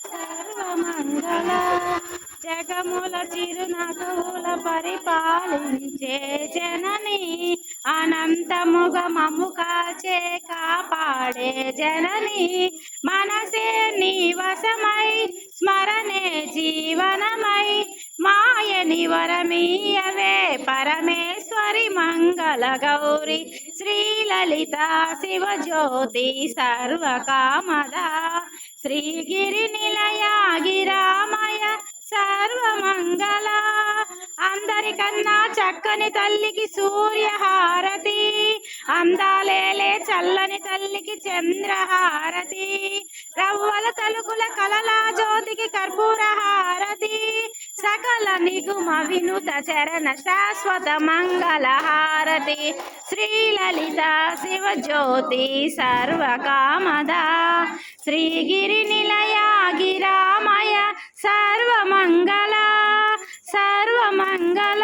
సర్వమంగళ జగముల చిరునగవుల పరిపాలించే జనని అనంతముగ మము కాచే కాపాడే జనని మనసే నీ వశమై స్మరణే జీవనమై మాయని వరమీయవే పరమేశ్వరి మంగళ గౌరి శ్రీలలిత శివజ్యోతి సర్వకామద శ్రీగిరి నిలయ గిరామయ సర్వమంగళ అందరికన్నా చక్కని తల్లికి సూర్యహారతి అందాలేలే చల్లని తల్లికి చంద్రహారతి రవ్వల తలుకుల కలల జ్యోతికి కర్పూర హారతి సకల నిగుమ వినుత చరణ శాశ్వత మంగళ హారతి శ్రీలలిత శివజ్యోతి సర్వకామద శ్రీగిరి నిలయ గిరామయ సర్వమంగళ సర్వమంగళ